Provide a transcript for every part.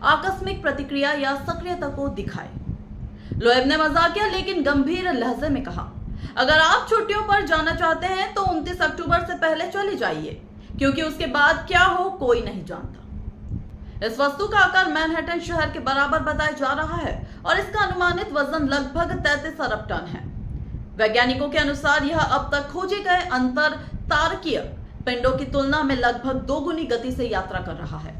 आकस्मिक प्रतिक्रिया या सक्रियता को दिखाए। लोएब ने मजाकिया लेकिन गंभीर लहजे में कहा, अगर आप छुट्टियों पर जाना चाहते हैं तो 29 अक्टूबर से पहले चले जाइए, क्योंकि उसके बाद क्या हो कोई नहीं जानता। इस वस्तु का आकार मैनहट्टन शहर के बराबर बताया जा रहा है और इसका अनुमानित वजन लगभग 33 अरब टन है। वैज्ञानिकों के अनुसार यह अब तक खोजे गए अंतर तारकीय पिंडों की तुलना में लगभग 2 गुनी गति से यात्रा कर रहा है।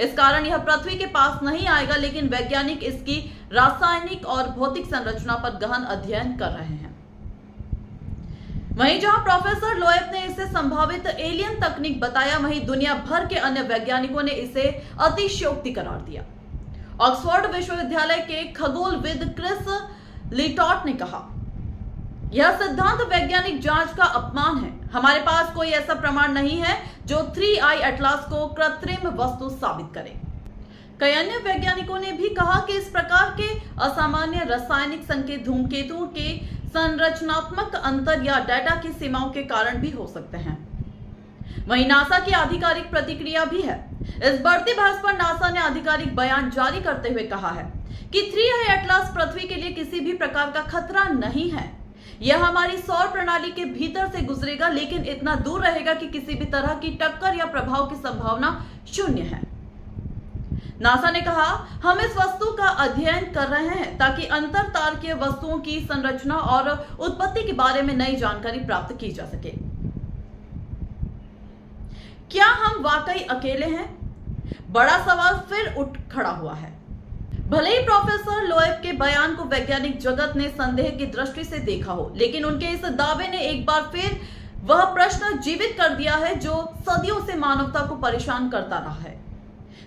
इस कारण यह पृथ्वी के पास नहीं आएगा, लेकिन वैज्ञानिक इसकी रासायनिक और भौतिक संरचना पर गहन अध्ययन कर रहे हैं। वहीं जहां प्रोफेसर लोएब ने इसे संभावित एलियन तकनीक बताया, वहीं दुनिया भर के अन्य वैज्ञानिकों ने इसे अतिशयोक्ति करार दिया। ऑक्सफोर्ड विश्वविद्यालय के खगोलविद क्रिस लिटॉट ने कहा, यह सिद्धांत वैज्ञानिक जांच का अपमान है। हमारे पास कोई ऐसा प्रमाण नहीं है जो 3I एटलास को कृत्रिम वस्तु साबित करे। कई अन्य वैज्ञानिकों ने भी कहा कि इस प्रकार के असामान्य रासायनिक संकेत धूमकेतुओं के संरचनात्मक अंतर या डेटा की सीमाओं के कारण भी हो सकते हैं। वहीं नासा की आधिकारिक प्रतिक्रिया भी है। इस बढ़ती बहस पर नासा ने आधिकारिक बयान जारी करते हुए कहा है कि 3I एटलास पृथ्वी के लिए किसी भी प्रकार का खतरा नहीं है। यह हमारी सौर प्रणाली के भीतर से गुजरेगा, लेकिन इतना दूर रहेगा कि किसी भी तरह की टक्कर या प्रभाव की संभावना शून्य है। नासा ने कहा, हम इस वस्तु का अध्ययन कर रहे हैं ताकि अंतर तारकीय वस्तुओं की संरचना और उत्पत्ति के बारे में नई जानकारी प्राप्त की जा सके। क्या हम वाकई अकेले हैं? बड़ा सवाल फिर उठ खड़ा हुआ है। भले ही प्रोफेसर लोएब के बयान को वैज्ञानिक जगत ने संदेह की दृष्टि से देखा हो, लेकिन उनके इस दावे ने एक बार फिर वह प्रश्न जीवित कर दिया है जो सदियों से मानवता को परेशान करता रहा है।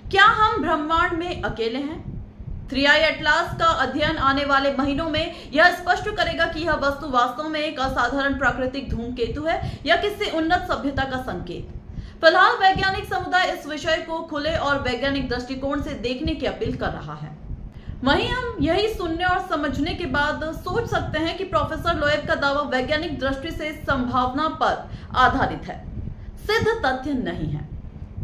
क्या हम ब्रह्मांड में अकेले हैं? 3I एटलास का अध्ययन आने वाले महीनों में यह स्पष्ट करेगा कि यह वस्तु वास्तव में एक असाधारण प्राकृतिक धूमकेतु है या किसी उन्नत सभ्यता का संकेत। फिलहाल वैज्ञानिक समुदाय इस विषय को खुले और वैज्ञानिक दृष्टिकोण से देखने की अपील कर रहा है। वहीं हम यही सुनने और समझने के बाद सोच सकते हैं कि प्रोफेसर लोएब का दावा वैज्ञानिक दृष्टि से संभावना पर आधारित है, सिद्ध तथ्य नहीं है।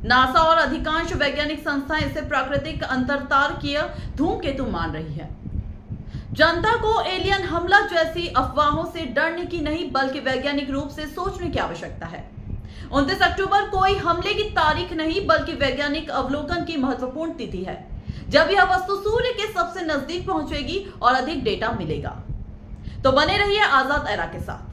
नासा और अधिकांश वैज्ञानिक संस्थाएं इसे प्राकृतिक अंतरतारकीय धूमकेतु मान रही है। जनता को एलियन हमला जैसी अफवाहों से डरने की नहीं, बल्कि वैज्ञानिक रूप से सोचने की आवश्यकता है। 29 अक्टूबर कोई हमले की तारीख नहीं, बल्कि वैज्ञानिक अवलोकन की महत्वपूर्ण तिथि है, जब यह वस्तु सूर्य के सबसे नजदीक पहुंचेगी और अधिक डेटा मिलेगा। तो बने रहिए आजाद एरा के साथ।